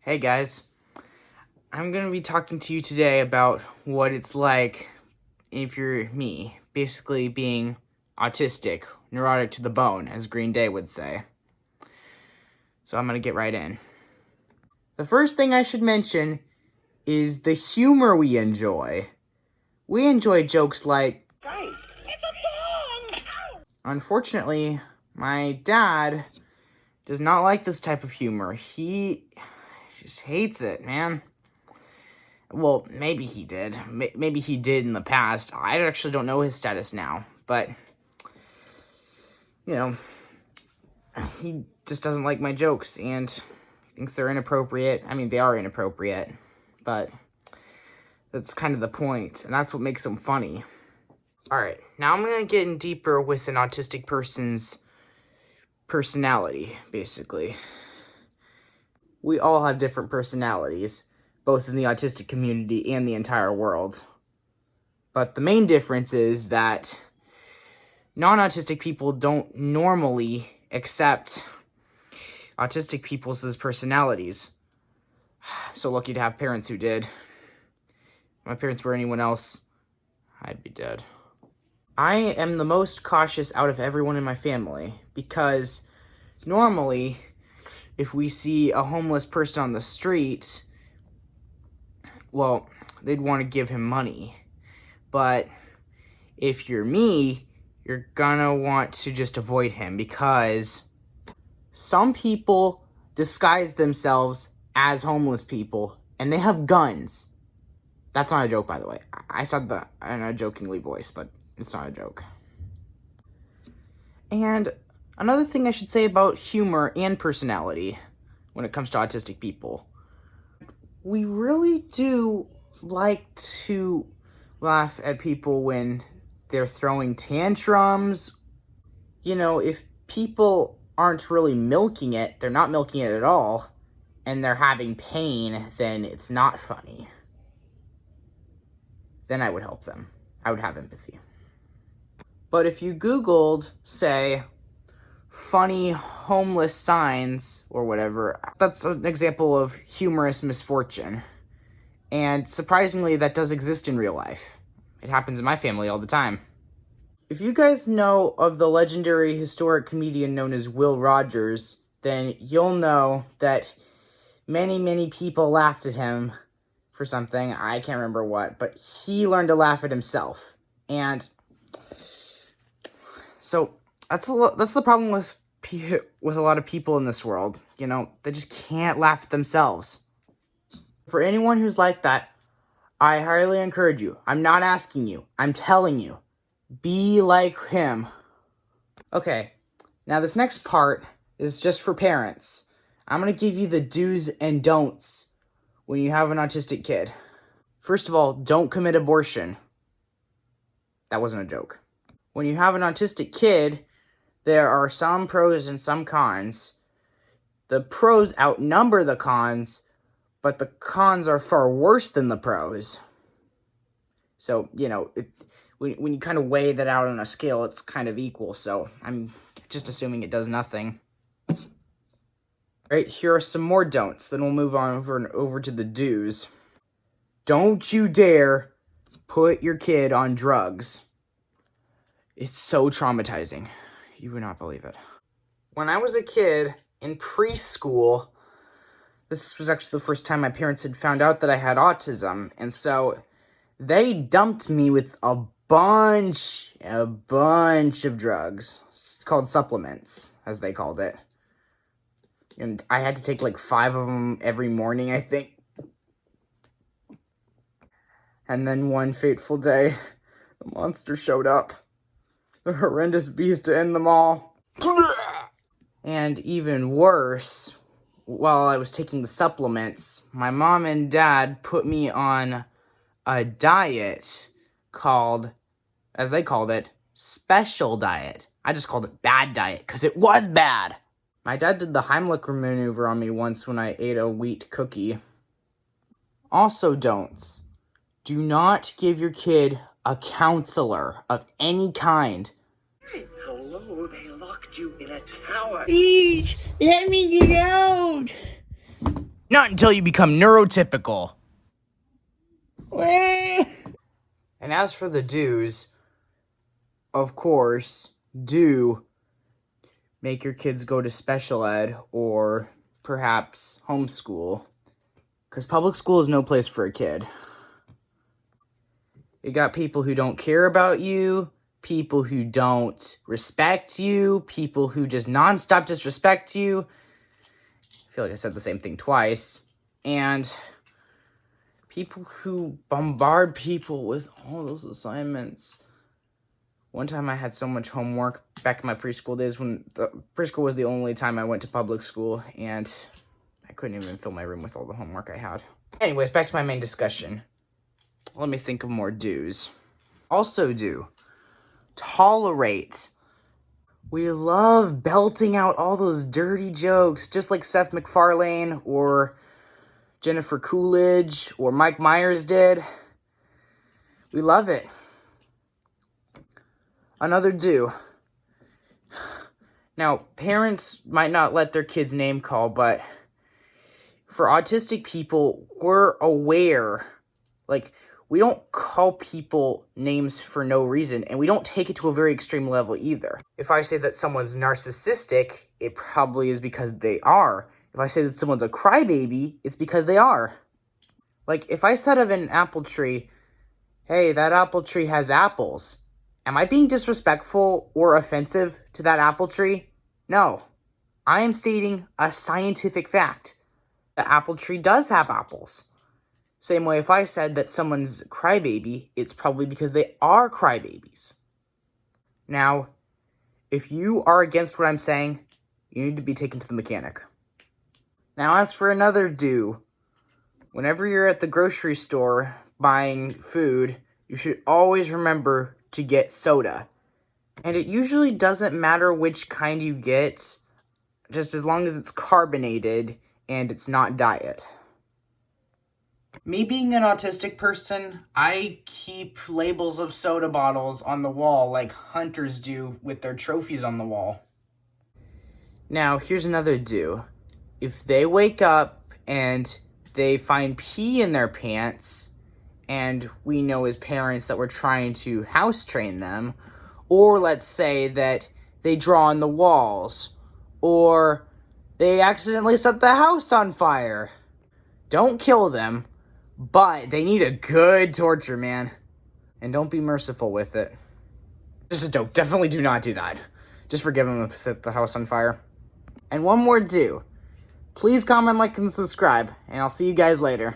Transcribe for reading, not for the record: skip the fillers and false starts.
Hey guys, I'm going to be talking to you today about what it's like if you're me, basically being autistic, neurotic to the bone, as Green Day would say. So I'm going to get right in. The first thing I should mention is the humor we enjoy. We enjoy jokes like, "Hey, it's a bomb!" Unfortunately, my dad does not like this type of humor. He just hates it, man. Well, maybe he did. Maybe he did in the past. I actually don't know his status now. But, you know, he just doesn't like my jokes. And he thinks they're inappropriate. I mean, they are inappropriate. But that's kind of the point. And that's what makes them funny. Alright, now I'm going to get in deeper with an autistic person's personality, basically. We all have different personalities, both in the autistic community and the entire world. But the main difference is that non-autistic people don't normally accept autistic people's personalities. I'm so lucky to have parents who did. If my parents were anyone else, I'd be dead. I am the most cautious out of everyone in my family because normally, if we see a homeless person on the street, well, they'd want to give him money. But if you're me, you're gonna want to just avoid him because some people disguise themselves as homeless people and they have guns. That's not a joke, by the way. I said that in a jokingly voice, but it's not a joke. And another thing I should say about humor and personality when it comes to autistic people. We really do like to laugh at people when they're throwing tantrums. You know, if people aren't really milking it, they're not milking it at all, and they're having pain, then it's not funny. Then I would help them. I would have empathy. But if you Googled, say, funny homeless signs or whatever, that's an example of humorous misfortune. And surprisingly, that does exist in real life. It happens in my family all the time. If you guys know of the legendary historic comedian known as Will Rogers, then you'll know that many people laughed at him for something. I can't remember what, but he learned to laugh at himself. And so that's the problem with a lot of people in this world. You know, they just can't laugh at themselves. For anyone who's like that, I highly encourage you. I'm not asking you. I'm telling you. Be like him. Okay, now this next part is just for parents. I'm going to give you the do's and don'ts when you have an autistic kid. First of all, don't commit abortion. That wasn't a joke. When you have an autistic kid, there are some pros and some cons. The pros outnumber the cons, but the cons are far worse than the pros. So, you know, when you kind of weigh that out on a scale, it's kind of equal. So I'm just assuming it does nothing. All right, here are some more don'ts. Then we'll move on over to the do's. Don't you dare put your kid on drugs. It's so traumatizing. You would not believe it. When I was a kid in preschool, this was actually the first time my parents had found out that I had autism. And so they dumped me with a bunch of drugs. It's called supplements, as they called it. And I had to take like 5 of them every morning, I think. And then one fateful day, the monster showed up. The horrendous beast to end them all. And even worse, while I was taking the supplements, my mom and dad put me on a diet called, as they called it, special diet. I just called it bad diet because it was bad. My dad did the Heimlich maneuver on me once when I ate a wheat cookie. Also don'ts. Do not give your kid a counselor of any kind. Hello, they locked you in a tower. Please, let me get out. Not until you become neurotypical. And as for the do's, of course, do make your kids go to special ed or perhaps homeschool, because public school is no place for a kid. You got people who don't care about you, people who don't respect you, people who just nonstop disrespect you. I feel like I said the same thing twice. And people who bombard people with all those assignments. One time I had so much homework back in my preschool days when preschool was the only time I went to public school, and I couldn't even fill my room with all the homework I had. Anyways, back to my main discussion. Let me think of more do's. Also do tolerate. We love belting out all those dirty jokes, just like Seth MacFarlane or Jennifer Coolidge or Mike Myers did. We love it. Another do. Now, parents might not let their kids name call, but for autistic people, we're aware. Like, we don't call people names for no reason, and we don't take it to a very extreme level either. If I say that someone's narcissistic, it probably is because they are. If I say that someone's a crybaby, it's because they are. Like, if I said of an apple tree, hey, that apple tree has apples, am I being disrespectful or offensive to that apple tree? No. I am stating a scientific fact. The apple tree does have apples. Same way if I said that someone's crybaby, it's probably because they are crybabies. Now, if you are against what I'm saying, you need to be taken to the mechanic. Now, as for another do, whenever you're at the grocery store buying food, you should always remember to get soda. And it usually doesn't matter which kind you get, just as long as it's carbonated and it's not diet. Me being an autistic person, I keep labels of soda bottles on the wall like hunters do with their trophies on the wall. Now, here's another do. If they wake up and they find pee in their pants, and we know as parents that we're trying to house train them, or let's say that they draw on the walls, or they accidentally set the house on fire, don't kill them. But they need a good torture, man. And don't be merciful with it. Just a joke. Definitely do not do that. Just forgive them if they set the house on fire. And one more do. Please comment, like, and subscribe. And I'll see you guys later.